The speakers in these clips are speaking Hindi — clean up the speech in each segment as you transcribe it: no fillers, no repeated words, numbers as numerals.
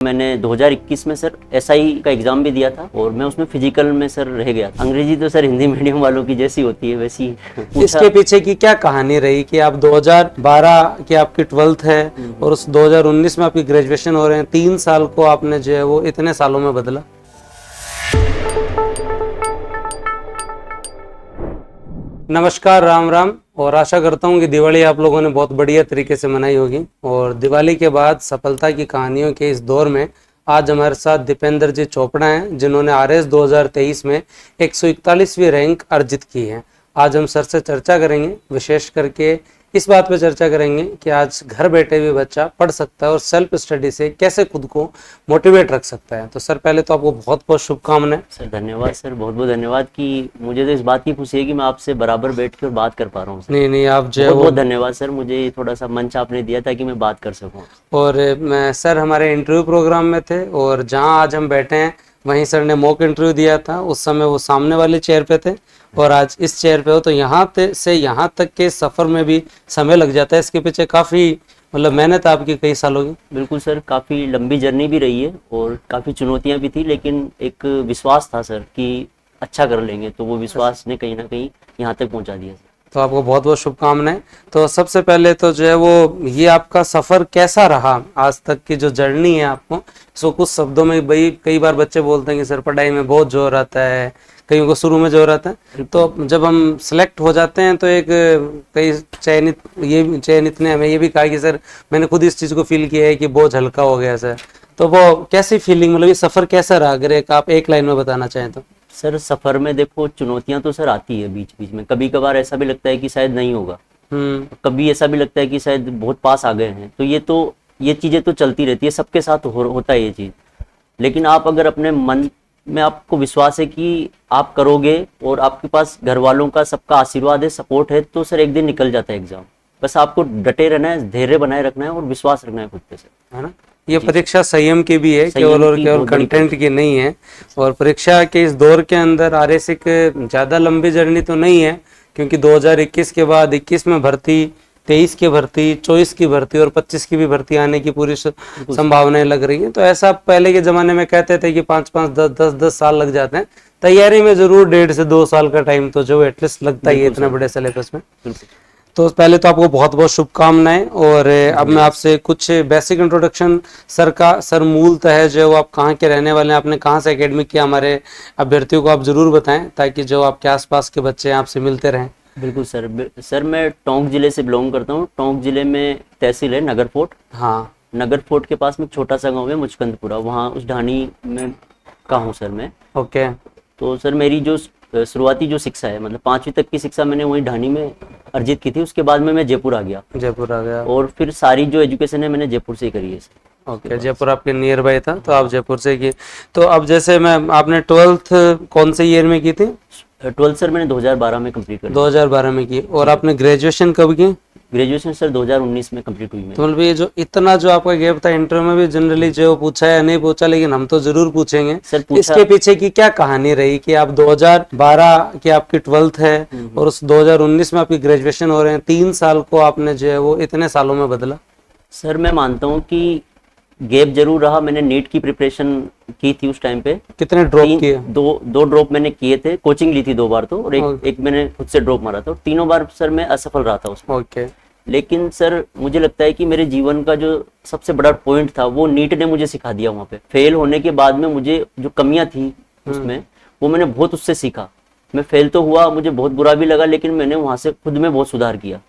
मैंने 2021 में सर एसआई का एग्जाम भी दिया था और मैं उसमें फिजिकल में सर रह गया था। अंग्रेजी तो सर हिंदी मीडियम वालों की जैसी होती है वैसी इसके पीछे की क्या कहानी रही कि आप 2012 की आपकी 12th है और उस 2019 में आपकी ग्रेजुएशन हो रहे हैं, 3 साल को आपने जो है वो इतने सालों में बदला। नमस्कार, राम राम। और आशा करता हूँ कि दिवाली आप लोगों ने बहुत बढ़िया तरीके से मनाई होगी। और दिवाली के बाद सफलता की कहानियों के इस दौर में आज हमारे साथ दीपेंद्र जी चोपड़ा हैं, जिन्होंने आरएस 2023 में 141वीं रैंक अर्जित की है। आज हम सर से चर्चा करेंगे, विशेष करके इस बात पे चर्चा करेंगे कि आज घर बैठे भी बच्चा पढ़ सकता है और सेल्फ स्टडी से कैसे खुद को मोटिवेट रख सकता है। तो सर पहले तो आपको बहुत बहुत शुभकामनाएं। सर धन्यवाद सर, बहुत बहुत धन्यवाद कि मुझे तो इस बात की खुशी है कि मैं आपसे बराबर बैठ के और बात कर पा रहा हूँ। नहीं, आप जो बहुत बहुत धन्यवाद सर, मुझे थोड़ा सा मंच आपने दिया ताकि मैं बात कर सकूँ। और मैं सर हमारे इंटरव्यू प्रोग्राम में थे और जहां आज हम बैठे हैं वहीं सर ने मॉक इंटरव्यू दिया था। उस समय वो सामने वाली चेयर पे थे और आज इस चेयर पे हो, तो यहाँ से यहाँ तक के सफर में भी समय लग जाता है। इसके पीछे काफी मतलब मेहनत आपकी कई सालों की। बिल्कुल सर, काफ़ी लंबी जर्नी भी रही है और काफ़ी चुनौतियाँ भी थी, लेकिन एक विश्वास था सर कि अच्छा कर लेंगे, तो वो विश्वास ने कहीं ना कहीं यहाँ तक पहुँचा दिया सर। तो आपको बहुत बहुत शुभकामनाएं। तो सबसे पहले तो जो है वो ये आपका सफर कैसा रहा आज तक की जो जर्नी है आपको, इसको कुछ शब्दों में। भाई कई बार बच्चे बोलते हैं कि सर पढ़ाई में बहुत जोर आता है, कईयों को शुरू में जोर आता है, तो जब हम सिलेक्ट हो जाते हैं तो एक कई चयनित ने हमें ये भी कहा कि सर मैंने खुद इस चीज को फील किया है कि बोझ हल्का हो गया सर। तो वो कैसी फीलिंग, मतलब ये सफर कैसा रहा, अगर आप एक लाइन में बताना चाहें तो। सर सफ़र में देखो चुनौतियाँ तो सर आती है बीच बीच में, कभी कभार ऐसा भी लगता है कि शायद नहीं होगा, कभी ऐसा भी लगता है कि शायद बहुत पास आ गए हैं, तो ये चीज़ें तो चलती रहती है, सबके साथ होता है ये चीज़। लेकिन आप अगर अपने मन में आपको विश्वास है कि आप करोगे और आपके पास घर वालों का सबका आशीर्वाद है, सपोर्ट है, तो सर एक दिन निकल जाता है एग्जाम। बस आपको डटे रहना है, धैर्य बनाए रखना है और विश्वास रखना है खुद पे सर, है ना। ये परीक्षा संयम की भी है, केवल कंटेंट की नहीं है। और परीक्षा के इस दौर के अंदर आरएस एक ज्यादा लंबी जर्नी तो नहीं है, क्योंकि 2021 के बाद 21 में भर्ती, 23 की भर्ती, 24 की भर्ती और 25 की भी भर्ती आने की पूरी संभावनाएं लग रही हैं। तो ऐसा पहले के जमाने में कहते थे कि 5-5, 10-10 साल लग जाते हैं तैयारी में, जरूर 1.5 से 2 साल का टाइम तो जो एटलीस्ट लगता ही है इतने बड़े सिलेबस में। तो पहले तो आपको बहुत बहुत शुभकामनाएं। और अब मैं आपसे कुछ बेसिक इंट्रोडक्शन सर मूलतः है जो आप कहाँ के रहने वाले हैं, आपने कहाँ से एकेडमिक किया, हमारे अभ्यर्थियों को आप जरूर बताएं ताकि जो आपके आसपास के बच्चे आपसे मिलते रहें। बिल्कुल सर मैं टोंक जिले से बिलोंग करता हूँ। टोंक जिले में तहसील है नगर फोर्ट। हाँ, नगर फोर्ट के पास में एक छोटा सा गांव है मुचकंदपुरा, वहाँ उस ढाणी में का हूँ सर मैं। ओके। तो सर मेरी जो शुरुआती जो शिक्षा है, मतलब 5वीं तक की शिक्षा मैंने वहीं ढाणी में अर्जित की थी। उसके बाद में मैं जयपुर आ गया और फिर सारी जो एजुकेशन है मैंने जयपुर से ही करी है सर। ओके, जयपुर आपके नियर बाय था तो आप जयपुर से की। तो अब जैसे आपने 12th कौन से ईयर में की थी? 12th सर मैंने 2012 में कंप्लीट कर 2012 में की। और आपने ग्रेजुएशन कब की? ग्रेजुएशन सर 2019 में कंप्लीट हुई। तो मतलब ये जो इतना जो आपका गैप था, इंटरव्यू में भी जनरली जो पूछा है नहीं पूछा, लेकिन हम तो जरूर पूछेंगे सर, इसके पीछे की क्या कहानी रही कि आप 2012 की आपकी 12th है और उस 2019 में आपकी ग्रेजुएशन हो रहे हैं, 3 साल को आपने जो है वो इतने सालों में बदला। सर मैं मानता हूँ कि गैप जरूर रहा। मैंने नीट की प्रिपरेशन की थी उस टाइम पे। कितने ड्रॉप किए? दो ड्रॉप मैंने किए थे, कोचिंग ली थी 2 बार तो, और एक मैंने खुद से ड्रॉप मारा था। तीनों बार सर मैं असफल रहा था उसमें। ओके। लेकिन सर मुझे लगता है कि मेरे जीवन का जो सबसे बड़ा पॉइंट था वो नीट ने मुझे सिखा दिया। वहाँ पे फेल होने के बाद में मुझे जो कमियां थी उसमें, वो मैंने बहुत उससे सीखा। मैं फेल तो हुआ, मुझे बहुत बुरा भी लगा, लेकिन मैंने वहाँ से खुद में बहुत सुधार किया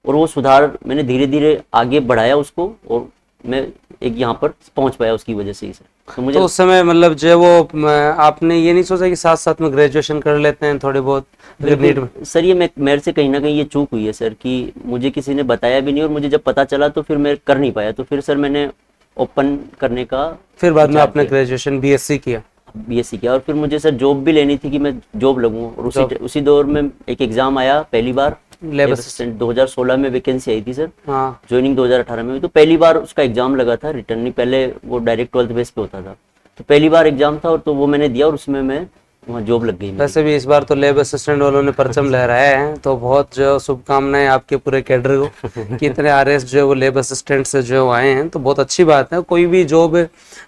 और वो सुधार मैंने धीरे धीरे आगे बढ़ाया उसको, और मैं एक यहाँ पर पहुंच पाया उसकी वजह से ही सर। तो मुझे उस समय मतलब जो वो आपने ये नहीं सोचा कि साथ साथ में ग्रेजुएशन कर लेते हैं थोड़े बहुत नीट में? सर ये मेरे से कहीं ना कहीं ये चूक हुई है सर कि मुझे किसी ने बताया भी नहीं, और मुझे जब पता चला तो फिर मैं कर नहीं पाया। तो फिर सर मैंने ओपन करने का, फिर बाद में आपने ग्रेजुएशन बीएससी किया और फिर मुझे सर जॉब भी लेनी थी कि मैं जॉब लगूं। और उसी दौर में एक एग्जाम आया पहली बार, लेबर असिस्टेंट। 2016 में वैकेंसी आई थी सर। हाँ। ज्वाइनिंग 2018 में हुई, तो पहली बार उसका एग्जाम लगा था, रिटर्न नहीं, पहले वो डायरेक्ट 12th बेस पे होता था। तो पहली बार एग्जाम था और तो वो मैंने दिया और उसमें मैं वहाँ जॉब लग गई मेरी। वैसे भी इस बार तो लैब असिस्टेंट वालों ने परचम लहराया है, तो बहुत जो शुभकामनाएं आपके पूरे कैडर को कि इतने आरएस जो है वो लैब असिस्टेंट से जो आए हैं, तो बहुत अच्छी बात है। कोई भी जॉब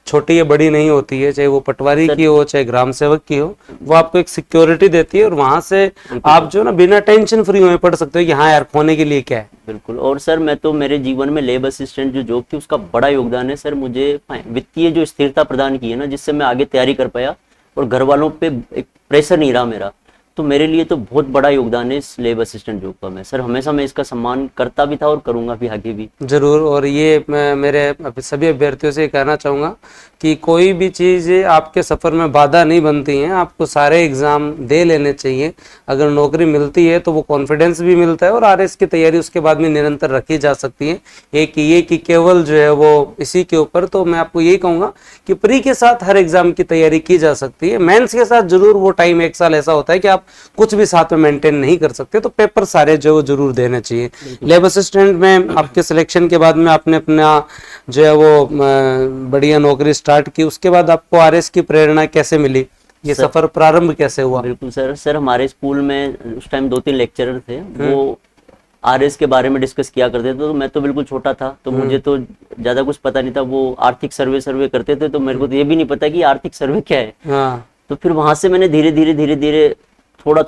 छोटी या बड़ी नहीं होती है, चाहे वो पटवारी की हो चाहे ग्राम सेवक की हो, वो आपको एक सिक्योरिटी देती है और वहां से आप जो ना बिना टेंशन फ्री हुए पढ़ सकते हो कि हाँ यार खोने के लिए क्या है। बिल्कुल। और सर मैं तो मेरे जीवन में लैब असिस्टेंट जो जॉब थी उसका बड़ा योगदान है सर। मुझे वित्तीय जो स्थिरता प्रदान की है ना, जिससे मैं आगे तैयारी कर पाया और घर वालों पे एक प्रेशर नहीं रहा मेरा, तो मेरे लिए तो बहुत बड़ा योगदान है इस लैब असिस्टेंट जॉब का। मैं सर हमेशा मैं इसका सम्मान करता भी था और करूंगा भी आगे भी जरूर। और ये मैं मेरे सभी अभ्यर्थियों से कहना चाहूँगा कि कोई भी चीज़ आपके सफ़र में बाधा नहीं बनती है, आपको सारे एग्ज़ाम दे लेने चाहिए। अगर नौकरी मिलती है तो वो कॉन्फिडेंस भी मिलता है और आरएस की तैयारी उसके बाद में निरंतर रखी जा सकती है। एक ये कि केवल जो है वो इसी के ऊपर, तो मैं आपको यही कहूँगा कि प्री के साथ हर एग्ज़ाम की तैयारी की जा सकती है। मेंस के साथ जरूर वो टाइम एक साल ऐसा होता है कि आप कुछ भी साथ में मेंटेन नहीं कर सकते, तो पेपर सारे जो जरूर देने चाहिए। लैब असिस्टेंट में आपके सिलेक्शन के बाद में आपने अपना जो है वो बढ़िया नौकरी स्टार्ट की, उसके बाद आपको आरएस की प्रेरणा कैसे मिली, ये सफर प्रारंभ कैसे हुआ? बिल्कुल सर हमारे स्कूल में उस टाइम 2-3 लेक्चरर थे, वो आरएस के बारे में डिस्कस किया करते थे। तो मैं तो बिल्कुल छोटा था, तो मुझे तो ज्यादा कुछ पता नहीं था। वो आर्थिक सर्वे करते थे, तो मेरे को तो ये भी नहीं पता कि आर्थिक सर्वे क्या है। हाँ। तो फिर वहां से मैंने धीरे धीरे थोड़ा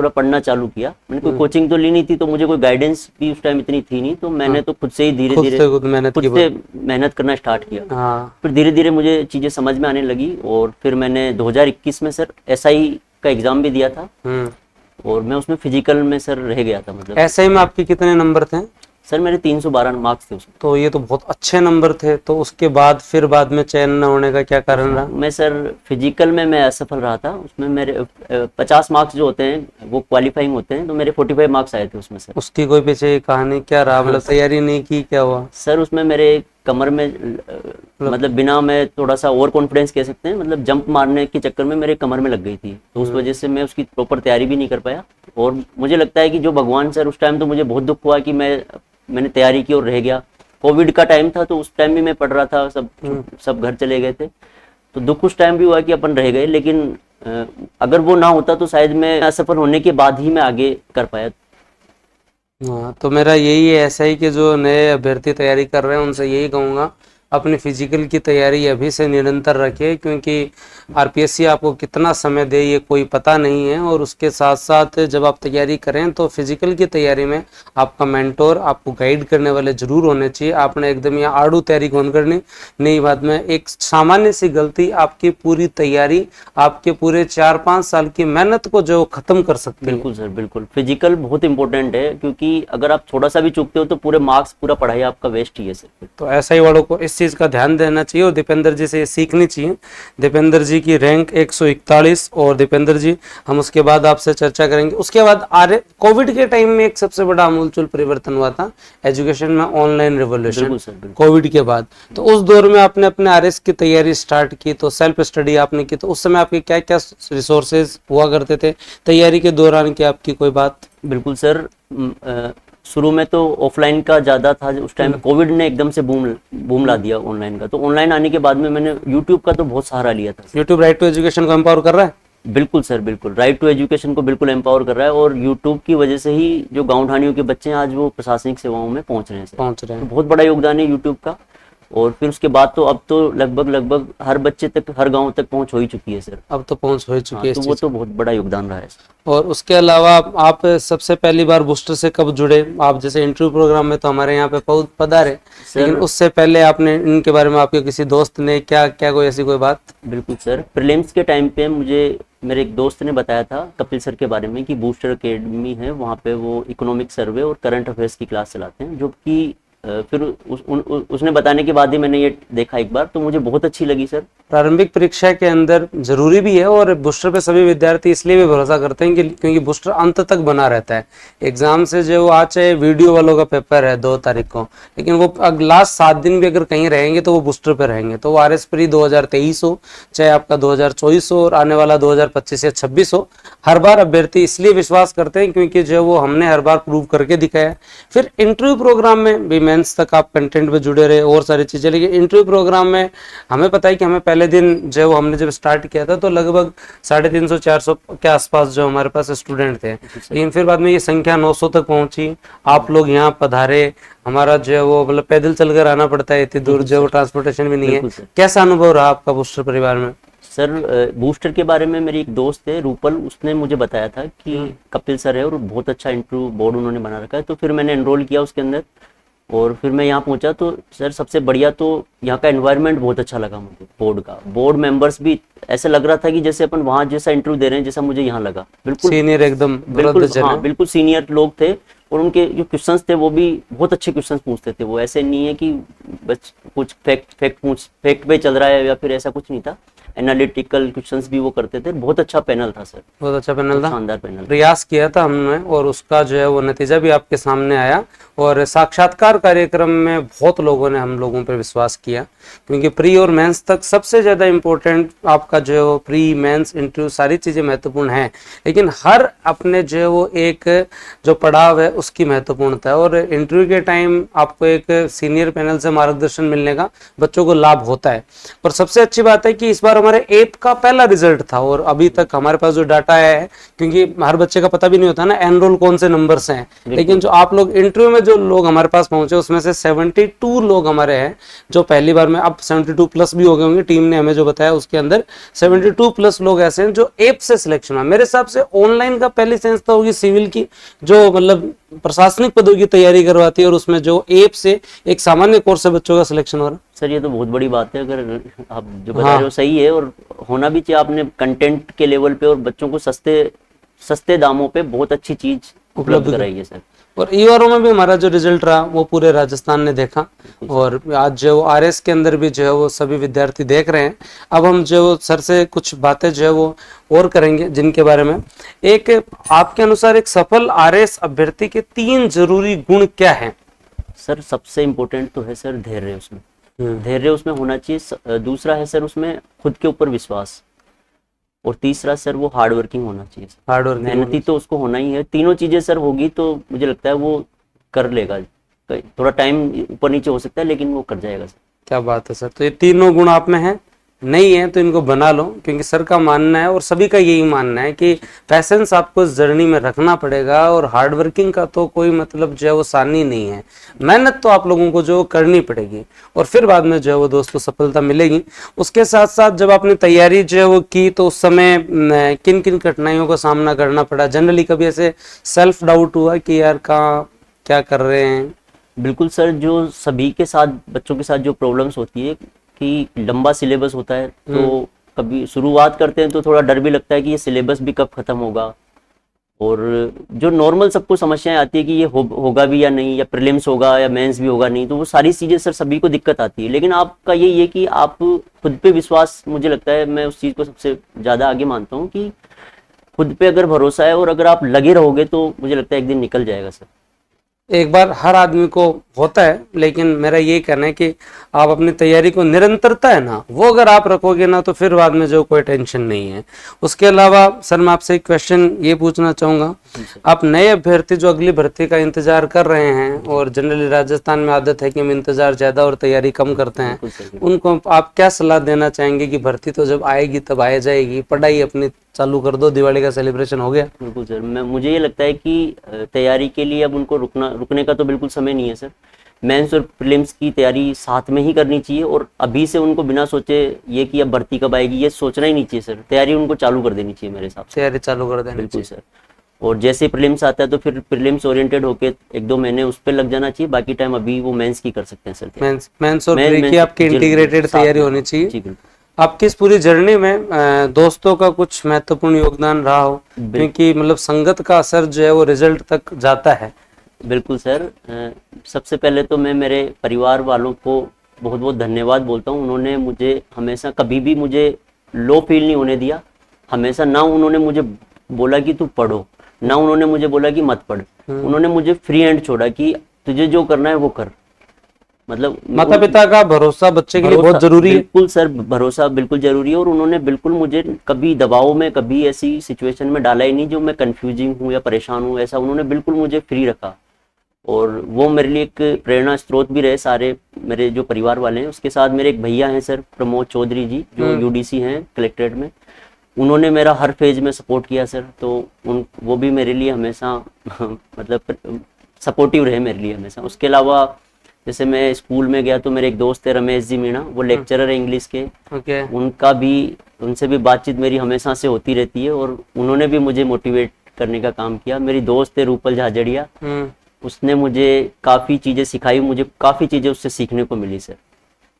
पढ़ना चालू किया। मैंने कोई कोचिंग तो ली नहीं थी, तो मुझे कोई गाइडेंस भी उस टाइम इतनी थी नहीं, तो मैंने तो खुद से ही धीरे मेहनत करना स्टार्ट किया। हाँ। फिर धीरे धीरे मुझे चीजें समझ में आने लगी और फिर मैंने 2021 में सर एसआई का एग्जाम भी दिया था और मैं उसमें फिजिकल में सर रह गया था। मतलब एसआई में आपके कितने नंबर थे? सर मेरे 312 मार्क्स थे उसमें। तो ये तो बहुत अच्छे नंबर थे। तो उसके बाद फिर बाद में चयन न होने का क्या कारण रहा? मैं सर फिजिकल में मैं असफल रहा था। उसमें मेरे 50 मार्क्स जो होते हैं वो क्वालिफाइंग होते हैं, तो मेरे 45 मार्क्स आए थे उसमें सर। उसकी कोई पीछे कहानी क्या रहा? मतलब तैयारी नहीं की, क्या हुआ सर? उसमें मेरे कमर में मतलब बिना, मैं थोड़ा सा ओवर कॉन्फिडेंस कह सकते हैं, मतलब जंप मारने के चक्कर में मेरे कमर में लग गई थी, तो उस वजह से मैं उसकी प्रॉपर तैयारी भी नहीं कर पाया। और मुझे लगता है कि जो भगवान सर, उस टाइम तो मुझे बहुत दुख हुआ कि मैंने तैयारी की और रह गया। कोविड का टाइम था, तो उस टाइम भी मैं पढ़ रहा था, सब घर चले गए थे, तो दुख उस टाइम भी हुआ कि अपन रह गए। लेकिन अगर वो ना होता तो शायद मैं असफल होने के बाद ही मैं आगे कर पाया। हाँ, तो मेरा यही है, ऐसा ही कि जो नए अभ्यर्थी तैयारी कर रहे हैं उनसे यही कहूँगा, अपनी फिजिकल की तैयारी अभी से निरंतर रखिए, क्योंकि आरपीएससी आपको कितना समय दे ये कोई पता नहीं है। और उसके साथ साथ जब आप तैयारी करें तो फिजिकल की तैयारी में आपका मेंटोर, आपको गाइड करने वाले जरूर होने चाहिए। आपने एकदम यहाँ आड़ू तैयारी कौन करनी नहीं। बाद में एक सामान्य सी गलती आपकी पूरी तैयारी, आपके पूरे 4-5 साल की मेहनत को जो खत्म कर सकती है। बिल्कुल सर, बिल्कुल। फिजिकल बहुत इंपॉर्टेंट है, क्योंकि अगर आप थोड़ा सा भी चूकते हो तो पूरे मार्क्स, पूरा पढ़ाई आपका वेस्ट ही है सर। तो ऐसा ही वालों को इस चीज का ध्यान देना चाहिए और दीपेंद्र जी से ये सीखनी चाहिए। दीपेंद्र जी की रैंक 141, और दीपेंद्र जी हम उसके बाद आपसे चर्चा करेंगे। उसके बाद कोविड के टाइम में एक सबसे बड़ा आमूलचूल परिवर्तन हुआ था एजुकेशन में, ऑनलाइन रिवोल्यूशन कोविड के बाद। तो उस दौर में आपने अपने आरएस की तैयारी स्टार्ट की, तो सेल्फ स्टडी आपने की, तो उस समय आपके क्या क्या रिसोर्सेज हुआ करते थे तैयारी के दौरान? क्या आपकी कोई बात? बिल्कुल सर, शुरू में तो ऑफलाइन का ज़्यादा था। उस टाइम कोविड ने एकदम से बूम ला दिया ऑनलाइन का, तो ऑनलाइन आने के बाद में मैंने यूट्यूब का तो बहुत सहारा लिया था। यूट्यूब राइट टू एजुकेशन को एम्पावर कर रहा है? बिल्कुल सर, बिल्कुल। राइट टू एजुकेशन को बिल्कुल एम्पावर कर रहा है, और यूट्यूब की वजह से ही जो गाँव ढाणियों के बच्चे हैं आज वो प्रशासनिक सेवाओं में पहुंच रहे हैं। तो बहुत बड़ा योगदान है यूट्यूब का। और फिर उसके बाद तो अब तो लगभग हर बच्चे तक, हर गांव तक पहुंच हो ही चुकी है सर। अब तो पहुंच हो चुकी है। तो वो तो बहुत बड़ा योगदान रहा है। और उसके अलावा आप सबसे पहली बार बूस्टर से कब जुड़े? आप जैसे इंटरव्यू प्रोग्राम में तो हमारे यहाँ पे पधारे, लेकिन उससे पहले आपने इनके बारे में आपके किसी दोस्त ने क्या कोई ऐसी कोई बात? बिल्कुल सर, प्रीलिम्स के टाइम पे मुझे मेरे एक दोस्त ने बताया था कपिल सर के बारे में कि बूस्टर एकेडमी है, वहाँ पे वो इकोनॉमिक सर्वे और करंट अफेयर्स की क्लास चलाते हैं, जो कि फिर उसने बताने के बाद ही मैंने ये देखा एक बार, तो मुझे बहुत अच्छी लगी सर। प्रारंभिक परीक्षा के अंदर जरूरी भी है, और बूस्टर पे सभी विद्यार्थी इसलिए भी भरोसा करते हैं कि क्योंकि बूस्टर अंत तक बना रहता है। एग्जाम से जो आज चाहे वीडियो वालों का पेपर है 2 तारीख को, लेकिन वो लास्ट 7 दिन भी अगर कहीं रहेंगे तो वो बूस्टर पे रहेंगे। तो वो आरएस प्री 2023 हो, चाहे आपका 2024 हो और आने वाला 2025 या 26 हो, हर बार अभ्यर्थी इसलिए विश्वास करते हैं क्योंकि जो वो हमने हर बार प्रूव करके दिखाया है। फिर इंटरव्यू प्रोग्राम में भी मेंस तक आप कंटेंट पे जुड़े रहे और सारी चीजें, लेकिन इंटरव्यू प्रोग्राम में हमें पता है कि हमें पहले दिन जो हमने जब स्टार्ट किया था तो लगभग 350-400 के आसपास जो हमारे पास स्टूडेंट थे, लेकिन फिर बाद में ये संख्या 900 तक पहुंची। आप लोग यहाँ पधारे, हमारा जो है वो मतलब पैदल चलकर आना पड़ता है इतनी दूर, जो वो ट्रांसपोर्टेशन भी नहीं है। कैसा अनुभव रहा आपका बूस्टर परिवार में? सर बूस्टर के बारे में मेरी एक दोस्त है रूपल, उसने मुझे बताया था कि कपिल सर है और बहुत अच्छा इंटरव्यू बोर्ड उन्होंने बना रखा है, तो फिर मैंने एनरोल किया उसके अंदर और फिर मैं यहाँ पहुंचा। तो सर सबसे बढ़िया तो यहाँ का एनवायरनमेंट बहुत अच्छा लगा मुझे, बोर्ड का, बोर्ड मेंबर्स भी ऐसा लग रहा था कि जैसे अपन वहाँ जैसा इंटरव्यू दे रहे हैं जैसा मुझे यहाँ लगा, बिल्कुल सीनियर, एकदम बिल्कुल, हाँ बिल्कुल सीनियर लोग थे और उनके जो क्वेश्चंस थे वो भी बहुत अच्छे क्वेश्चंस पूछते थे। वो ऐसे नहीं है कि बस कुछ फैक्ट पे चल रहा है या फिर ऐसा कुछ नहीं था, एनालिटिकल क्वेश्चंस भी वो करते थे। बहुत अच्छा पैनल था सर, बहुत अच्छा पैनल था, शानदार पैनल। प्रयास किया था हमने और उसका जो है वो नतीजा भी आपके सामने आया। और साक्षात्कार कार्यक्रम में बहुत लोगों ने हम लोगों पर विश्वास किया, क्योंकि प्री और मेंस तक सबसे ज्यादा इम्पोर्टेंट आपका जो है वो प्री मेंस इंटरव्यू सारी चीजें महत्वपूर्ण हैं, लेकिन हर अपने जो है वो एक जो पड़ाव है उसकी महत्वपूर्णता है। और इंटरव्यू के टाइम आपको एक सीनियर पैनल से मार्गदर्शन मिलने का बच्चों को लाभ होता है। और सबसे अच्छी बात है कि इस बार हमारे ऐप का पहला रिजल्ट था और अभी तक हमारे पास जो डाटा है, क्योंकि हर बच्चे का पता भी नहीं होता ना एनरोल कौन से नंबर से हैं, लेकिन जो आप लोग इंटरव्यू में जो लोग हमारे पास पहुंचे उसमें से 72 लोग हमारे हैं जो पहली बार में, अब 72 प्लस भी हो गए होंगे, टीम ने हमें जो बताया उसके अंदर 72 प्लस लोग ऐसे हैं जो ऐप से सिलेक्शन हुआ। मेरे हिसाब से ऑनलाइन का पहली संस्था होगी सिविल की जो मतलब प्रशासनिक पदों की तैयारी करवाती है और उसमें जो ऐप से एक सामान्य कोर्स से बच्चों का सिलेक्शन हो रहा है। सर ये तो बहुत बड़ी बात है, अगर आप जो बता रहे हो सही है और होना भी चाहिए। आपने कंटेंट के लेवल पे और बच्चों को सस्ते दामों पे बहुत अच्छी चीज उपलब्ध कराई है सर। और ईआरओ में भी हमारा जो रिजल्ट रहा वो पूरे राजस्थान ने देखा और आज जो आरएस के अंदर भी जो है वो सभी विद्यार्थी देख रहे हैं। अब हम जो सर से कुछ बातें जो है वो और करेंगे जिनके बारे में, एक आपके अनुसार एक सफल आरएस अभ्यर्थी के 3 जरूरी गुण क्या हैं? सर सबसे इम्पोर्टेंट तो है सर धैर्य, उसमें धैर्य उसमें होना चाहिए। दूसरा है सर उसमें खुद के ऊपर विश्वास, और तीसरा सर वो हार्ड वर्किंग होना चाहिए। हार्ड वर्किंग, मेहनती तो उसको होना ही है। तीनों चीजें सर होगी तो मुझे लगता है वो कर लेगा। थोड़ा टाइम ऊपर नीचे हो सकता है लेकिन वो कर जाएगा सर। क्या बात है सर, तो ये तीनों गुण आप में हैं? नहीं है तो इनको बना लो, क्योंकि सर का मानना है और सभी का यही मानना है कि पैसेंस आपको इस जर्नी में रखना पड़ेगा और हार्ड वर्किंग का तो कोई मतलब जो है वो सानी नहीं है। मेहनत तो आप लोगों को जो करनी पड़ेगी और फिर बाद में जो है वो दोस्तों सफलता मिलेगी। उसके साथ साथ जब आपने तैयारी जो है वो की तो उस समय किन किन कठिनाइयों का सामना करना पड़ा? जनरली कभी ऐसे सेल्फ डाउट हुआ कि यार कहाँ क्या कर रहे हैं? बिल्कुल सर, जो सभी के साथ बच्चों के साथ जो प्रॉब्लम्स होती है कि लंबा सिलेबस होता है तो कभी शुरुआत करते हैं तो थोड़ा डर भी लगता है कि ये सिलेबस भी कब खत्म होगा, और जो नॉर्मल सबको समस्याएं आती है कि ये होगा भी या नहीं, या प्रीलिम्स होगा या मेंस भी होगा नहीं, तो वो सारी चीजें सर सभी को दिक्कत आती है। लेकिन आपका यही है कि आप खुद पे विश्वास, मुझे लगता है मैं उस चीज को सबसे ज्यादा आगे मानता हूँ कि खुद पे अगर भरोसा है और अगर आप लगे रहोगे तो मुझे लगता है एक दिन निकल जाएगा सर। एक बार हर आदमी को होता है, लेकिन मेरा ये कहना है कि आप अपनी तैयारी को निरंतरता है ना वो अगर आप रखोगे ना तो फिर बाद में जो कोई टेंशन नहीं है। उसके अलावा सर मैं आपसे एक क्वेश्चन ये पूछना चाहूँगा, आप नए अभ्यर्थी जो अगली भर्ती का इंतजार कर रहे हैं और जनरली राजस्थान में आदत है कि हम इंतजार ज़्यादा और तैयारी कम करते हैं, उनको आप क्या सलाह देना चाहेंगे कि भर्ती तो जब आएगी तब आ जाएगी, पढ़ाई अपनी चालू कर दो, दिवाली का सेलिब्रेशन हो गया? बिल्कुल सर, मुझे ये लगता है कि तैयारी के लिए अब उनको रुकने का तो बिल्कुल समय नहीं है सर। मेंस और प्रीलिम्स की तैयारी साथ में ही करनी चाहिए और अभी से उनको बिना सोचे ये कि अब भर्ती कब आएगी ये सोचना ही नहीं चाहिए सर। तैयारी उनको चालू कर देनी चाहिए मेरे हिसाब से। तैयारी चालू कर देनी बिल्कुल सर, और जैसे प्रीलिम्स आता है तो फिर प्रीलिम्स ओरिएंटेड होके 1-2 महीने उस पर लग जाना चाहिए, बाकी टाइम अभी वो मेंस की कर सकते हैं सर। मेंस और प्री की आपकी इंटीग्रेटेड तैयारी होनी चाहिए। जी बिल्कुल। आपकी इस पूरी जर्नी में दोस्तों का कुछ महत्वपूर्ण योगदान रहा हो, क्योंकि मतलब संगत का असर जो है वो रिजल्ट तक जाता है। बिल्कुल सर, सबसे पहले तो मैं मेरे परिवार वालों को बहुत बहुत धन्यवाद बोलता हूँ। उन्होंने मुझे हमेशा कभी भी मुझे लो फील नहीं होने दिया। हमेशा ना उन्होंने मुझे बोला कि तू पढ़ो, ना उन्होंने मुझे बोला कि मत पढ़। उन्होंने मुझे फ्री हैंड छोड़ा कि तुझे जो करना है वो कर। मतलब माता पिता का भरोसा बच्चे के लिए बहुत जरूरी है। बिल्कुल सर, भरोसा बिल्कुल जरूरी है, और उन्होंने बिल्कुल मुझे कभी दबाव में, कभी ऐसी सिचुएशन में डाला ही नहीं जो मैं कंफ्यूजिंग हूँ या परेशान हूँ, ऐसा उन्होंने बिल्कुल मुझे फ्री रखा। और वो मेरे लिए एक प्रेरणा स्रोत भी रहे। सारे मेरे जो परिवार वाले हैं, उसके साथ मेरे एक भैया हैं सर, प्रमोद चौधरी जी, जो यूडीसी हैं कलेक्ट्रेट में, उन्होंने मेरा हर फेज में सपोर्ट किया सर। तो वो भी मेरे लिए हमेशा मतलब सपोर्टिव रहे मेरे लिए हमेशा। उसके अलावा जैसे मैं स्कूल में गया तो मेरे एक दोस्त है रमेश जी मीणा, वो लेक्चरर है इंग्लिश के। उनसे भी बातचीत मेरी हमेशा से होती रहती है, और उन्होंने भी मुझे मोटिवेट करने का काम किया। मेरी दोस्त है रूपल झाझड़िया, उसने मुझे काफ़ी चीज़ें सिखाई, मुझे काफ़ी चीज़ें उससे सीखने को मिली सर।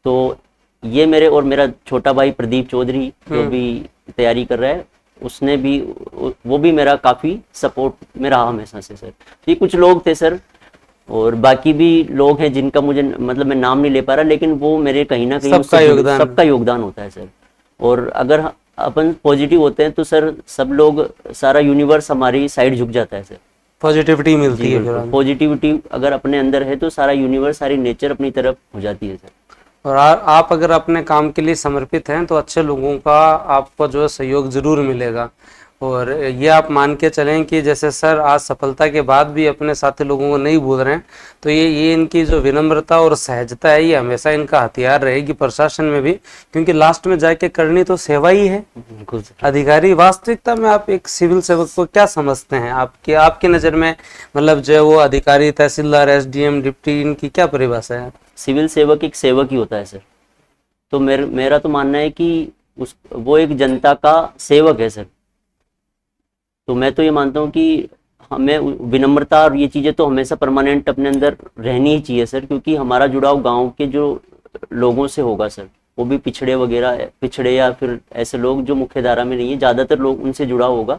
तो ये मेरे, और मेरा छोटा भाई प्रदीप चौधरी जो भी तैयारी कर रहा है, उसने भी, वो भी मेरा काफ़ी सपोर्ट में रहा हमेशा से सर। तो ये कुछ लोग थे सर, और बाकी भी लोग हैं जिनका मुझे मतलब मैं नाम नहीं ले पा रहा, लेकिन वो मेरे कहीं ना कहीं सबका योगदान होता है सर। और अगर अपन पॉजिटिव होते हैं तो सर सब लोग, सारा यूनिवर्स हमारी साइड झुक जाता है सर। पॉजिटिविटी मिलती है, पॉजिटिविटी अगर अपने अंदर है तो सारा यूनिवर्स, सारी नेचर अपनी तरफ हो जाती है सर। और आप अगर अपने काम के लिए समर्पित हैं तो अच्छे लोगों का आपको जो है सहयोग जरूर मिलेगा। और ये आप मान के चलें कि जैसे सर आज सफलता के बाद भी अपने साथी लोगों को नहीं भूल रहे हैं, तो ये इनकी जो विनम्रता और सहजता है, ये हमेशा इनका हथियार रहेगी प्रशासन में भी, क्योंकि लास्ट में जाके करनी तो सेवा ही है। अधिकारी, वास्तविकता में आप एक सिविल सेवक को क्या समझते हैं? आपकी नज़र में मतलब जो वो अधिकारी, तहसीलदार, एसडीएम, डिप्टी, इनकी क्या परिभाषा है? सिविल सेवक एक सेवक ही होता है सर। तो मेरा तो मानना है कि वो एक जनता का सेवक है सर। तो मैं तो ये मानता हूँ कि हमें विनम्रता और ये चीज़ें तो हमेशा परमानेंट अपने अंदर रहनी ही चाहिए सर, क्योंकि हमारा जुड़ाव गांव के जो लोगों से होगा सर, वो भी पिछड़े या फिर ऐसे लोग जो मुख्य धारा में नहीं है, ज़्यादातर लोग उनसे जुड़ा होगा।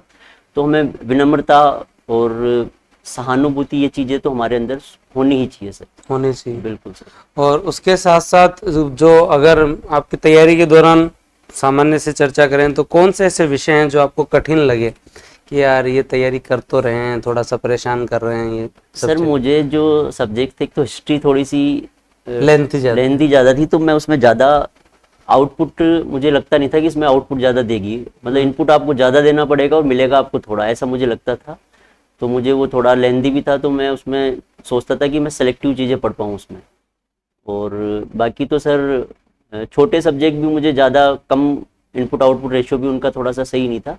तो हमें विनम्रता और सहानुभूति, ये चीज़ें तो हमारे अंदर होनी ही चाहिए सर। होनी चाहिए, बिल्कुल सर। और उसके साथ साथ जो अगर आपकी तैयारी के दौरान सामान्य से चर्चा करें तो कौन से ऐसे विषय हैं जो आपको कठिन लगे कि यार ये तैयारी कर तो रहे हैं, थोड़ा सा परेशान कर रहे हैं ये सर? मुझे जो सब्जेक्ट थे, एक तो हिस्ट्री थोड़ी सी लेंथी ज़्यादा थी, तो मैं उसमें ज़्यादा आउटपुट, मुझे लगता नहीं था कि इसमें आउटपुट ज़्यादा देगी, मतलब इनपुट आपको ज़्यादा देना पड़ेगा और मिलेगा आपको थोड़ा, ऐसा मुझे लगता था। तो मुझे वो थोड़ा लेंथी भी था, तो मैं उसमें सोचता था कि मैं सेलेक्टिव चीज़ें पढ़ पाऊँ उसमें। और बाकी तो सर छोटे सब्जेक्ट भी मुझे ज़्यादा कम, इनपुट आउटपुट रेशियो भी उनका थोड़ा सा सही नहीं था।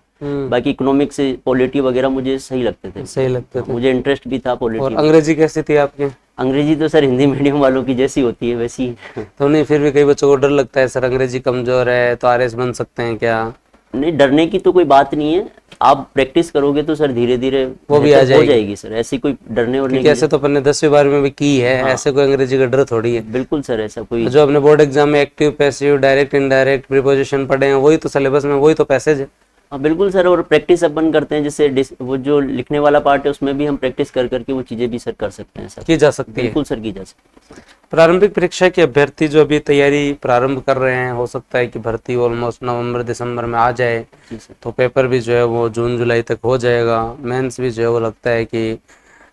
बाकी इकोनॉमिक्स, पॉलिटी वगैरह मुझे सही लगते थे। मुझे इंटरेस्ट भी था पॉलिटी। और अंग्रेजी कैसी थी आपकी? अंग्रेजी तो सर हिंदी मीडियम वालों की जैसी होती है वैसी। तो नहीं, फिर भी कई बच्चों को डर लगता है सर अंग्रेजी कमजोर है तो आरएस बन सकते हैं क्या? नहीं, डरने की तो कोई बात नहीं है। आप प्रैक्टिस करोगे तो सर धीरे धीरे वो भी आ जाएगी सर। ऐसी कोई डरने और नहीं। ऐसे तो अपने 10वीं 12वीं में भी की है। हाँ। ऐसे कोई अंग्रेजी का डर थोड़ी है। बिल्कुल सर, ऐसा कोई जो अपने बोर्ड एग्जाम में active, passive, direct, indirect, preposition पढ़े हैं, वही तो सिलेबस में, वही तो पैसेज है। हाँ बिल्कुल सर। और प्रैक्टिस अपन करते हैं, जैसे वो जो लिखने वाला पार्ट है उसमें भी हम प्रैक्टिस कर करके वो चीज़ें भी सर कर सकते हैं सर। की जा सकती है। बिल्कुल सर, की जा सकती है। प्रारंभिक परीक्षा के अभ्यर्थी जो अभी तैयारी प्रारंभ कर रहे हैं, हो सकता है कि भर्ती ऑलमोस्ट नवंबर दिसंबर में आ जाए, तो पेपर भी जो है वो जून जुलाई तक हो जाएगा। मेंस भी जो है वो लगता है कि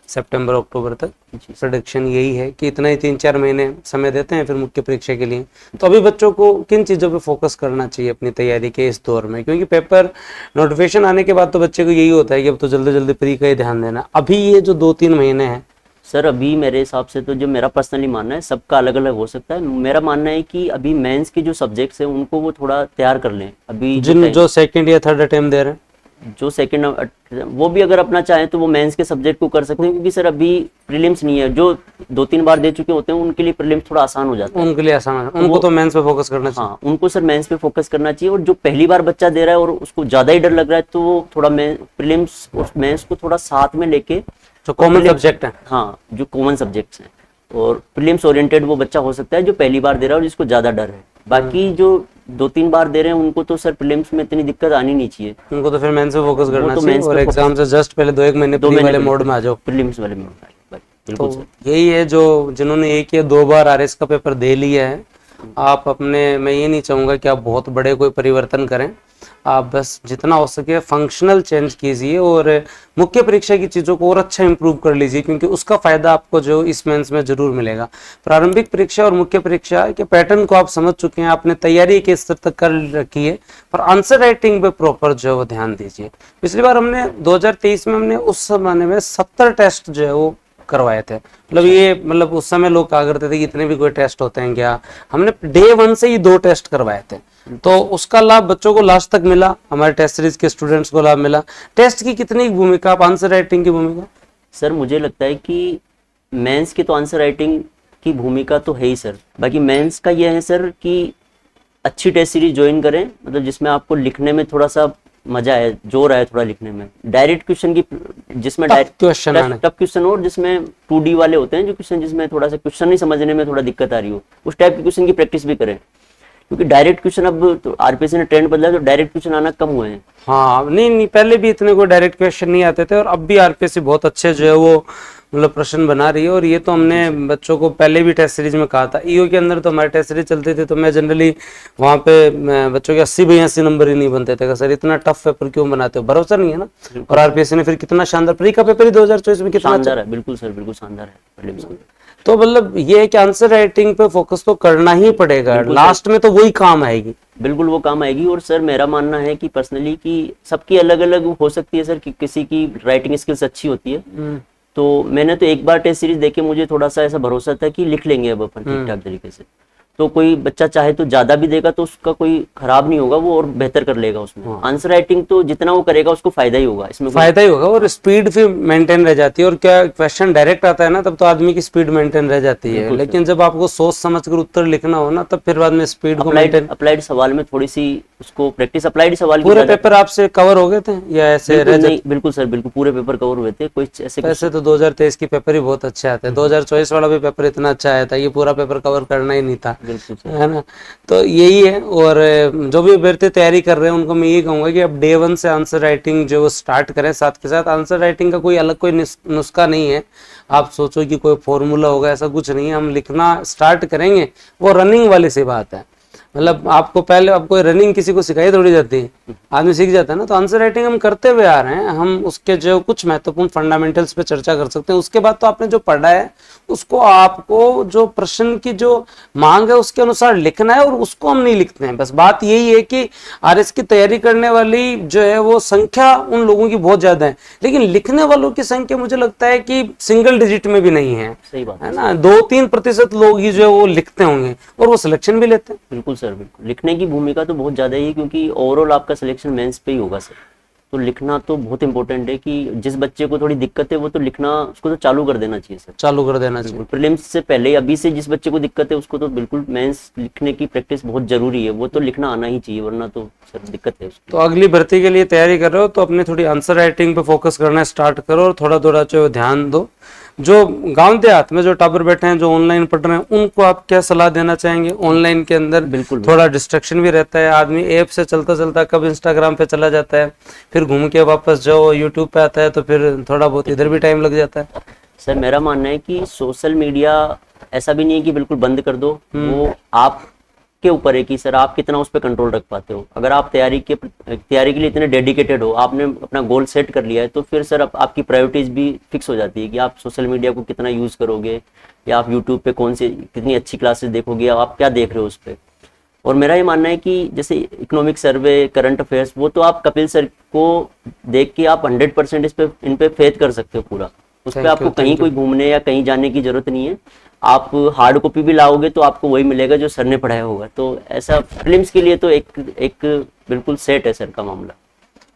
सितंबर अक्टूबर तक। प्रेडिक्शन यही है कि इतना ही 3-4 महीने समय देते हैं फिर मुख्य परीक्षा के लिए। तो अभी बच्चों को किन चीज़ों पे फोकस करना चाहिए अपनी तैयारी के इस दौर में? क्योंकि पेपर नोटिफिकेशन आने के बाद तो बच्चे को यही होता है कि अब तो जल्दी जल्दी प्री का ही ध्यान देना। अभी ये जो 2-3 महीने हैं सर, अभी मेरे हिसाब से तो जो मेरा पर्सनली मानना है, सबका अलग अलग हो सकता है, मेरा मानना है कि अभी मेंस के जो सब्जेक्ट्स हैं उनको वो थोड़ा तैयार कर लें। अभी जो सेकंड या थर्ड अटेम्प्ट दे रहे हैं, जो सेकंड, वो भी अगर अपना चाहें तो वो मेंस के सब्जेक्ट को कर सकते हैं, क्योंकि सर अभी प्रीलिम्स नहीं है। जो 2-3 बार दे चुके होते हैं उनके लिए प्रीलिम्स थोड़ा आसान हो जाता है। उनके लिए आसान है, उनको तो मेंस पे फोकस करना चाहिए। हाँ, उनको सर मेंस पे फोकस करना चाहिए। और जो पहली बार बच्चा दे रहा है और उसको ज़्यादा ही डर लग रहा है, तो वो थोड़ा प्रीलिम्स और मेंस को थोड़ा साथ में लेके, जो कॉमन सब्जेक्ट है, हाँ जो कॉमन सब्जेक्ट्स हैं, और प्रीलिम्स ओरिएंटेड वो बच्चा हो सकता है जो पहली बार दे रहा है और जिसको ज़्यादा डर है। बाकी जो 2-3 बार दे रहे हैं उनको तो सर प्रीलिम्स में इतनी दिक्कत आनी नहीं चाहिए। उनको तो फिर मेंस पे फोकस करना चाहिए और एग्जाम से जस्ट पहले 2-1 महीने प्री वाले मोड में आ जाओ, प्रीलिम्स वाले मोड में। बिल्कुल सर, यही है। जो जिन्होंने 1 या 2 बार आरएस का पेपर दे लिया है, आप अपने, मैं ये नहीं चाहूँगा कि आप बहुत बड़े कोई परिवर्तन करें, आप बस जितना हो सके फंक्शनल चेंज कीजिए और मुख्य परीक्षा की चीज़ों को और अच्छा इंप्रूव कर लीजिए, क्योंकि उसका फायदा आपको जो इस मेंस में जरूर मिलेगा। प्रारंभिक परीक्षा और मुख्य परीक्षा के पैटर्न को आप समझ चुके हैं, आपने तैयारी के स्तर तक कर रखी है, पर आंसर राइटिंग पे प्रॉपर जो है वो ध्यान दीजिए। पिछली बार हमने 2023 में हमने उस जमाने में 70 टेस्ट जो है वो करवाए थे। मतलब ये मतलब उस समय लोग कहा करते थे कि इतने भी कोई टेस्ट होते हैं क्या, हमने डे 1 से ही 2 टेस्ट करवाए थे, तो उसका लाभ बच्चों को लास्ट तक मिला, हमारे टेस्ट सीरीज के स्टूडेंट्स को लाभ मिला। टेस्ट की कितनी भूमिका, आप आंसर राइटिंग की भूमिका? सर मुझे लगता है कि मेंस की तो आंसर राइटिंग की भूमिका तो है ही सर, बाकी मेंस का ये है सर कि अच्छी टेस्ट सीरीज ज्वाइन करें, मतलब जिसमें आपको लिखने में थोड़ा सा मजा है, जोर आए थोड़ा लिखने में, डायरेक्ट क्वेश्चन की, जिसमें टफ क्वेश्चन और जिसमें 2D वाले होते हैं जो क्वेश्चन, जिसमें थोड़ा सा क्वेश्चन नहीं समझने में थोड़ा दिक्कत आ रही हो, उस टाइप के क्वेश्चन की प्रैक्टिस भी करें, क्योंकि डायरेक्ट क्वेश्चन अब तो आरपीएससी ने ट्रेंड बदला है, तो डायरेक्ट क्वेश्चन आना कम हुए हैं। हाँ नहीं पहले भी इतने कोई डायरेक्ट क्वेश्चन नहीं आते थे, और अब भी आरपीएससी बहुत अच्छे जो है वो मतलब प्रश्न बना रही है। और ये तो हमने बच्चों को पहले भी टेस्ट सीरीज में कहा था, ईओ के अंदर तो हमारे टेस्ट सीरीज चलती थी, तो मैं जनरली वहाँ पे बच्चों के 80-82 नंबर ही नहीं बनते थे। सर इतना टफ पेपर क्यों बनाते हो, भरोसा नहीं है ना। और आरपीएससी ने फिर कितना शानदार प्री का पेपर ही 2024 में कितना शानदार है, बिल्कुल सर, बिल्कुल शानदार है। तो मतलब ये है कि आंसर राइटिंग पे फोकस तो करना ही पड़ेगा, लास्ट में तो वही काम आएगी, बिल्कुल वो काम आएगी। और सर मेरा मानना है कि पर्सनली कि सबकी अलग अलग हो सकती है सर, कि किसी की राइटिंग स्किल्स अच्छी होती है, तो मैंने तो एक बार टेस्ट सीरीज देखे, मुझे थोड़ा सा ऐसा भरोसा था कि लिख लेंगे अब अपन ठीक ठाक तरीके से, तो कोई बच्चा चाहे तो ज्यादा भी देगा तो उसका कोई खराब नहीं होगा, वो और बेहतर कर लेगा उसमें। आंसर राइटिंग तो जितना वो करेगा उसको फायदा ही होगा, इसमें फायदा ही होगा, और स्पीड फिर मेंटेन रह जाती है। और क्या क्वेश्चन डायरेक्ट आता है ना, तब तो आदमी की स्पीड मेंटेन रह जाती है, लेकिन जब आपको सोच समझ कर उत्तर लिखना हो ना, तब फिर बाद में स्पीड को मेंटेन। अप्लाइड सवाल में थोड़ी सी उसको प्रैक्टिस, अप्लाइड सवाल पूरे पेपर आपसे कवर हो गए थे या ऐसे रह जाते? बिल्कुल सर, बिल्कुल पूरे पेपर कवर हुए थे, कोई ऐसे तो 2023 की पेपर ही बहुत अच्छे आते हैं, 2024 वाला भी पेपर इतना अच्छा आया था, ये पूरा पेपर कवर करना ही नहीं था, है ना। तो यही है। और जो भी अभ्यर्थी तैयारी कर रहे हैं उनको मैं ये कहूंगा कि अब डे 1 से आंसर राइटिंग जो स्टार्ट करें। साथ के साथ आंसर राइटिंग का कोई अलग कोई नुस्खा नहीं है, आप सोचो कि कोई फॉर्मूला होगा, ऐसा कुछ नहीं है। हम लिखना स्टार्ट करेंगे, वो रनिंग वाली सी बात है, मतलब आपको पहले आपको रनिंग किसी को सिखाई थोड़ी जाती है, आदमी सीख जाता है ना। तो आंसर राइटिंग हम करते हुए आ रहे हैं, हम उसके जो कुछ महत्वपूर्ण फंडामेंटल्स पे चर्चा कर सकते हैं। उसके बाद तो आपने जो पढ़ा है उसको आपको जो प्रश्न की जो मांग है उसके अनुसार लिखना है, और उसको हम नहीं लिखते हैं। बस बात यही है कि आरएस की तैयारी करने वाली जो है वो संख्या उन लोगों की बहुत ज्यादा है, लेकिन लिखने वालों की संख्या मुझे लगता है कि सिंगल डिजिट में भी नहीं है। सही बात है ना, 2-3% लोग ही जो है वो लिखते होंगे और वो सिलेक्शन भी लेते हैं। बिल्कुल सर, बिल्कुल लिखने की भूमिका तो बहुत ज्यादा ही है, क्योंकि ओवरऑल आपका सिलेक्शन मेंस पे ही होगा सर। तो लिखना तो बहुत इंपॉर्टेंट है, कि जिस बच्चे को थोड़ी दिक्कत है वो तो लिखना, उसको तो चालू कर देना चाहिए सर, चालू कर देना चाहिए प्रीलिम्स से पहले। अभी से जिस बच्चे को दिक्कत है उसको तो बिल्कुल मेंस लिखने की प्रैक्टिस बहुत जरूरी है, वो तो लिखना आना ही चाहिए, वरना तो सर दिक्कत है उसकी। तो अगली भर्ती के लिए तैयारी कर रहे हो तो अपने थोड़ी आंसर राइटिंग पे फोकस करना स्टार्ट करो, और थोड़ा थोड़ा जो ध्यान दो। जो गांव देहात में जो टाबर बैठे हैं, जो ऑनलाइन पढ़ रहे हैं, उनको आप क्या सलाह देना चाहेंगे? ऑनलाइन के अंदर बिल्कुल थोड़ा डिस्ट्रक्शन भी रहता है, आदमी ऐप से चलता चलता कब इंस्टाग्राम पे चला जाता है, फिर घूम के वापस जाओ यूट्यूब पे आता है, तो फिर थोड़ा बहुत इधर भी टाइम लग जाता है। सर मेरा मानना है कि सोशल मीडिया ऐसा भी नहीं है कि बिल्कुल बंद कर दो, वो आप के ऊपर है कि सर आप कितना उस पर कंट्रोल रख पाते हो। अगर आप तैयारी के लिए इतने डेडिकेटेड हो, आपने अपना गोल सेट कर लिया है, तो फिर सर आपकी प्रायोरिटीज भी फिक्स हो जाती है कि आप सोशल मीडिया को कितना यूज करोगे, या आप यूट्यूब पे कितनी अच्छी क्लासेस देखोगे, या आप क्या देख रहे हो उस पर। और मेरा ये मानना है कि जैसे इकोनॉमिक सर्वे, करंट अफेयर्स, वो तो आप कपिल सर को देख के आप 100% इन पे फेथ कर सकते हो पूरा, उस पर आपको कहीं कोई घूमने या कहीं जाने की जरूरत नहीं है। आप हार्ड कॉपी भी लाओगे तो आपको वही मिलेगा जो सर ने पढ़ाया होगा। तो ऐसा फिल्म्स के लिए तो एक बिल्कुल सेट है सर का मामला।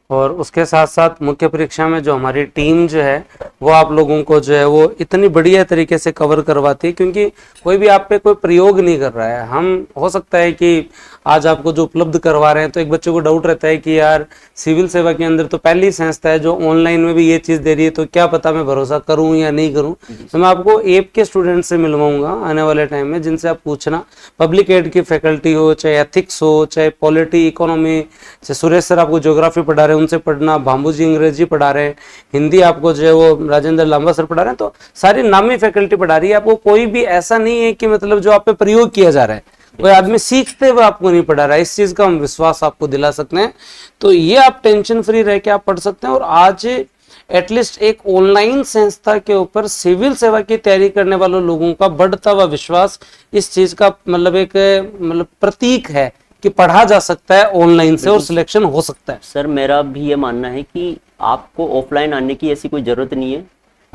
और उसके साथ साथ मुख्य परीक्षा में जो हमारी टीम जो है वो आप लोगों को जो है वो इतनी बढ़िया तरीके से कवर करवाती है, क्योंकि कोई भी आप पे कोई प्रयोग नहीं कर रहा है। हम हो सकता है कि आज आपको जो उपलब्ध करवा रहे हैं, तो एक बच्चे को डाउट रहता है कि यार सिविल सेवा के अंदर तो पहली संस्था है जो ऑनलाइन में भी ये चीज़ दे रही है, तो क्या पता मैं भरोसा करूं या नहीं करूं। तो मैं आपको एप के स्टूडेंट से मिलवाऊंगा आने वाले टाइम में, जिनसे आप पूछना, पब्लिक एड की फैकल्टी हो, चाहे एथिक्स हो, चाहे पॉलिटी, इकोनॉमी, चाहे सुरेश सर आपको ज्योग्राफी पढ़ा रहे हैं उनसे पढ़ना, भांबू जी अंग्रेजी पढ़ा रहे हैं, हिंदी आपको जो है वो राजेंद्र लांबा सर पढ़ा रहे हैं, तो सारी नामी फैकल्टी पढ़ा रही है आपको। कोई भी ऐसा नहीं है कि मतलब जो आप पे प्रयोग किया जा रहा है, कोई आदमी सीखते हुए आपको नहीं पढ़ा रहा है, इस चीज का हम विश्वास आपको दिला सकते हैं। तो ये आप टेंशन फ्री रह के आप पढ़ सकते हैं। और आज एटलीस्ट एक ऑनलाइन संस्था के ऊपर सिविल सेवा की तैयारी करने वाले लोगों का बढ़ता हुआ विश्वास इस चीज का मतलब एक प्रतीक है कि पढ़ा जा सकता है ऑनलाइन से और सिलेक्शन हो सकता है। सर मेरा भी ये मानना है कि आपको ऑफलाइन आने की ऐसी कोई जरूरत नहीं है,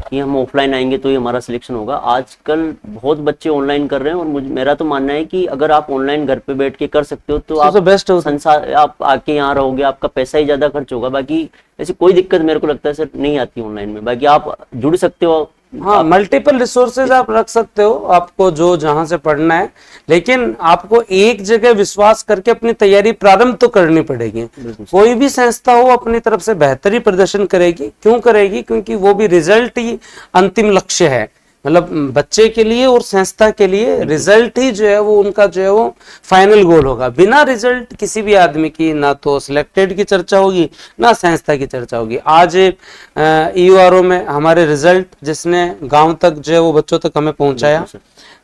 कि हम ऑफलाइन आएंगे तो ही हमारा सिलेक्शन होगा। आजकल बहुत बच्चे ऑनलाइन कर रहे हैं, और मेरा तो मानना है कि अगर आप ऑनलाइन घर पे बैठ के कर सकते हो तो आप बेस्ट संसार, आप आके यहाँ रहोगे, आपका पैसा ही ज्यादा खर्च होगा, बाकी ऐसी कोई दिक्कत मेरे को लगता है सर नहीं आती ऑनलाइन में। बाकी आप जुड़ सकते हो, हाँ, मल्टीपल रिसोर्सेज आप रख सकते हो, आपको जो जहां से पढ़ना है, लेकिन आपको एक जगह विश्वास करके अपनी तैयारी प्रारंभ तो करनी पड़ेगी। कोई भी संस्था हो अपनी तरफ से बेहतर ही प्रदर्शन करेगी। क्यों करेगी? क्योंकि वो भी रिजल्ट ही अंतिम लक्ष्य है, मतलब बच्चे के लिए और संस्था के लिए रिजल्ट ही जो है वो उनका जो है वो फाइनल गोल होगा। बिना रिजल्ट किसी भी आदमी की ना तो सिलेक्टेड की चर्चा होगी ना संस्था की चर्चा होगी। आज EORO में हमारे रिजल्ट जिसने गांव तक जो है वो बच्चों तक हमें पहुंचाया,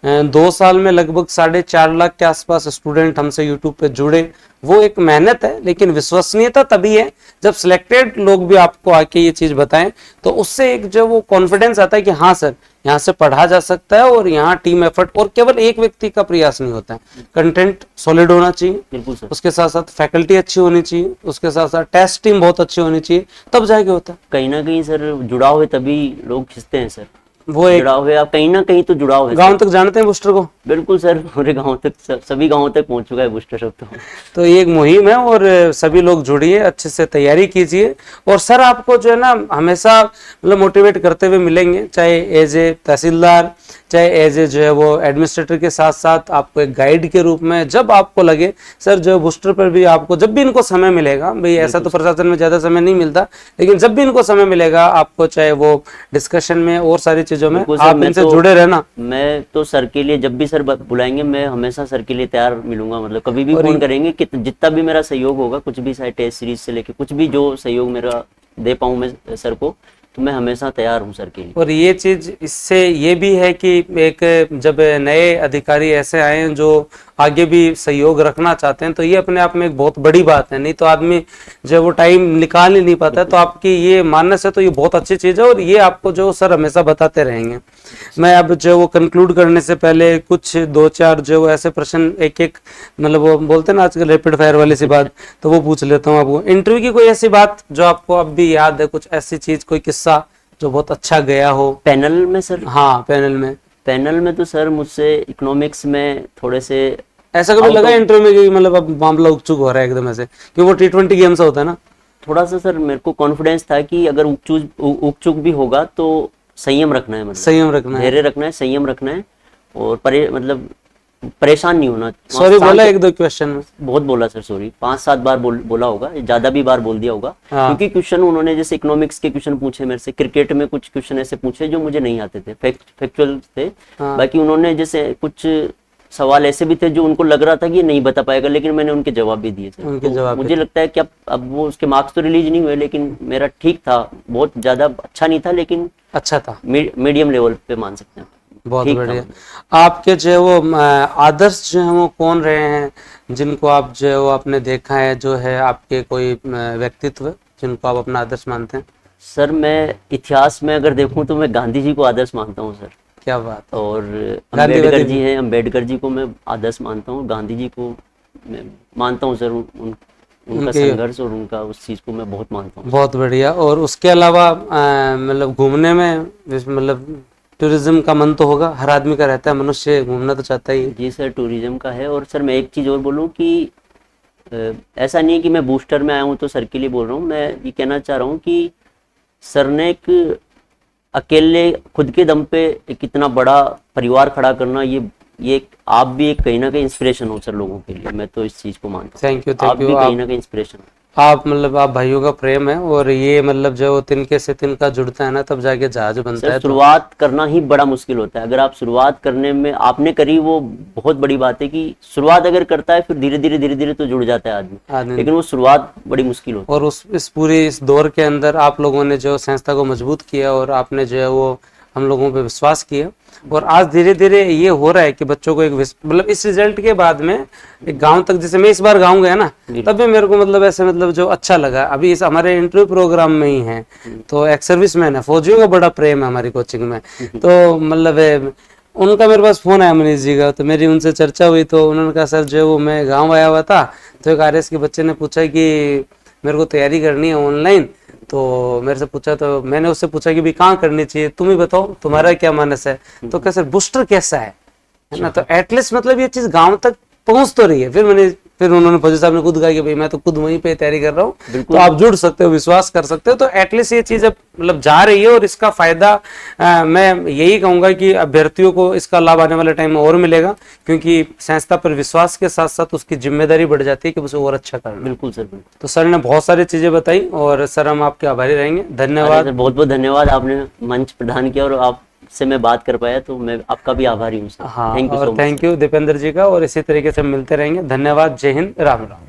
2 साल में लगभग 4.5 लाख के आसपास स्टूडेंट हमसे यूट्यूब पे जुड़े। वो एक मेहनत है, लेकिन विश्वसनीयता तभी है जब सिलेक्टेड लोग भी आपको आके ये चीज बताएं, तो उससे एक जो वो कॉन्फिडेंस आता है कि हाँ सर यहाँ से पढ़ा जा सकता है, और यहाँ टीम एफर्ट और केवल एक व्यक्ति का प्रयास नहीं होता है। कंटेंट सॉलिड होना चाहिए, उसके साथ साथ फैकल्टी अच्छी होनी चाहिए, उसके साथ साथ टेस्ट टीम बहुत अच्छी होनी चाहिए, तब जाके होता है। कहीं ना कहीं सर जुड़ाव है तभी लोग खिंचते हैं सर, वो एक जुड़ाव है, आप कहीं ना कहीं तो जुड़ाव है। गांव तक जानते हैं बूस्टर को? बिल्कुल सर, पूरे गांव तक, सभी गांवों तक पहुंच चुका है बूस्टर शब्द। तो ये एक मुहिम है, और सभी लोग जुड़िए, अच्छे से तैयारी कीजिए, और सर आपको जो है ना हमेशा मतलब मोटिवेट करते हुए मिलेंगे, चाहे एज ए तहसीलदार, चाहे एज ए जो है वो एडमिनिस्ट्रेटर के साथ साथ आपको एक गाइड के रूप में। जब आपको लगे सर जो बूस्टर पर भी आपको जब भी इनको समय मिलेगा, भाई ऐसा तो प्रशासन में ज्यादा समय नहीं मिलता, लेकिन जब भी इनको समय मिलेगा आपको, चाहे वो डिस्कशन में और सारी चीजों में, आप इनसे जुड़े रहना। मैं तो सर के लिए जब भी सर बुलाएंगे मैं हमेशा सर के लिए तैयार मिलूंगा, मतलब कभी भी फोन करेंगे कि जितना भी मेरा सहयोग होगा, कुछ भी चाहे टेस्ट सीरीज से लेके कुछ भी जो सहयोग मेरा दे पाऊं मैं सर को, तो मैं हमेशा तैयार हूं सर के लिए। और ये चीज इससे ये भी है कि एक जब नए अधिकारी ऐसे आए हैं जो आगे भी सहयोग रखना चाहते हैं, तो ये अपने आप में एक बहुत बड़ी बात है। नहीं तो आदमी जब वो टाइम निकाल ही नहीं पाता है, तो आपकी ये मानने से तो ये बहुत अच्छी चीज है, और ये आपको जो सर हमेशा बताते रहेंगे। मैं अब जो वो कंक्लूड करने से पहले कुछ 2-4 जो ऐसे प्रश्न एक मतलब वो बोलते हैं ना आजकल रैपिड फायर वाली सी बात, तो वो पूछ लेता हूँ आपको। इंटरव्यू की कोई ऐसी बात जो आपको अब भी याद है, कुछ ऐसी चीज, कोई किस्सा जो बहुत अच्छा गया हो? पैनल में सर? हाँ, पैनल में तो सर मुझसे इकोनॉमिक्स में थोड़े से ऐसा कभी लगा इंटरव्यू में कि मतलब अब मामला उकचुक हो रहा है एकदम ऐसे, कि वो T20 गेम से होता है ना? थोड़ा सा सर मेरे को कॉन्फिडेंस था कि अगर उकचुक भी होगा तो संयम रखना है, मतलब संयम रखना है, धैर्य रखना है, संयम रखना है, और मतलब परेशान नहीं होना। सॉरी बोला 1-2 क्वेश्चन में? बहुत बोला सर, सॉरी 5-7 बार बोला होगा, ज्यादा भी बार बोल दिया होगा। क्योंकि क्वेश्चन उन्होंने जैसे इकोनॉमिक्स के क्वेश्चन पूछे मेरे से, क्रिकेट में कुछ क्वेश्चन ऐसे पूछे जो मुझे नहीं आते थे, फैक्चुअल थे। बाकी उन्होंने जैसे कुछ सवाल ऐसे भी थे जो उनको लग रहा था कि ये नहीं बता पाएगा, लेकिन मैंने उनके जवाब भी दिए थे। तो मुझे लगता है कि अब वो उसके मार्क्स तो रिलीज नहीं हुए, लेकिन मेरा ठीक था, बहुत ज्यादा अच्छा नहीं था लेकिन अच्छा था, मीडियम लेवल पे मान सकते हैं। बहुत बढ़िया। आपके जो है वो आदर्श जो है वो कौन रहे हैं, जिनको आप जो है वो आपने देखा है, जो है आपके कोई व्यक्तित्व जिनको आप अपना आदर्श मानते हैं? सर मैं इतिहास में अगर देखूं तो मैं गांधी जी को आदर्श मानता हूं सर। क्या बात। और अम्बेडकर जी हैं, अम्बेडकर जी को मैं आदर्श मानता हूं, गांधी जी को मैं मानता हूं सर, उनका संघर्ष और उनका उस चीज को मैं बहुत मानता हूं। बहुत बढ़िया। और उसके अलावा मतलब घूमने में, मतलब टूरिज्म का मन तो होगा, हर आदमी का रहता है, मनुष्य घूमना तो चाहता ही है। जी सर, टूरिज्म का है। और सर मैं एक चीज और बोलूं कि ऐसा नहीं है कि मैं बूस्टर में आया हूं तो सर के लिए बोल रहा हूं, मैं ये कहना चाह रहा हूं कि सर ने एक अकेले खुद के दम पे एक इतना बड़ा परिवार खड़ा करना, ये आप भी एक कहीं ना कहीं इंस्पिरेशन हो सर लोगों के लिए, मैं तो इस चीज को मानता हूं। Thank you. आप भी कहीं ना कहीं इंस्पिरेशन, आप मतलब आप भाइयों का प्रेम है, और ये मतलब जो तिनके से तिनका जुड़ता है ना, तब जाके जहाज बनता है। शुरुआत करना ही बड़ा मुश्किल होता है, अगर आप शुरुआत करने में आपने करी वो बहुत बड़ी बात है कि शुरुआत अगर करता है फिर धीरे धीरे तो जुड़ जाता है आदमी, लेकिन वो शुरुआत बड़ी मुश्किल होती है। और इस पूरी इस दौर के अंदर आप लोगों ने जो संस्था को मजबूत किया, और आपने जो है वो हम लोगों पे विश्वास किया, और आज धीरे धीरे ये हो रहा है कि बच्चों को एक मतलब इस रिजल्ट के बाद में एक गांव तक, जैसे मैं इस बार गांव गया ना, तब भी मेरे को मतलब ऐसे मतलब जो अच्छा लगा। अभी इस हमारे इंटरव्यू प्रोग्राम में ही है, तो एक सर्विसमैन है, फौजियों का बड़ा प्रेम है हमारी कोचिंग में, तो मतलब उनका मेरे पास फोन आया मनीष जी का, तो मेरी उनसे चर्चा हुई, तो उन्होंने कहा सर जो वो मैं गाँव आया हुआ था, तो एक RS के बच्चे ने पूछा कि मेरे को तैयारी करनी है ऑनलाइन, तो मेरे से पूछा, तो मैंने उससे पूछा कि भाई कहाँ करनी चाहिए, तुम ही बताओ तुम्हारा क्या मानस है। तो कैसे बूस्टर कैसा है ना, तो एटलीस्ट मतलब ये चीज गांव तक पहुंच तो रही है। फिर उन्होंने फौजी साहब ने खुद कहा कि भाई मैं तो खुद वहीं पे तैयारी कर रहा हूँ, तो आप जुड़ सकते हो, विश्वास कर सकते हो। तो एटलीस्ट ये चीज अब मतलब जा रही है, और इसका फायदा मैं यही कहूंगा कि अभ्यर्थियों को इसका लाभ आने वाले टाइम में और मिलेगा, क्योंकि संस्था पर विश्वास के साथ साथ उसकी जिम्मेदारी बढ़ जाती है कि उसे और अच्छा करना। बिल्कुल सर, बिल्कुल। तो सर ने बहुत सारी चीजें बताई, और सर हम आपके आभारी रहेंगे। धन्यवाद। बहुत बहुत धन्यवाद, आपने मंच प्रदान किया और आप से मैं बात कर पाया, तो मैं आपका भी आभारी हूँ सर। हाँ, थैंक यू और so much. Thank you Deependra ji का, और इसी तरीके से मिलते रहेंगे। धन्यवाद। जय हिंद, राम राम।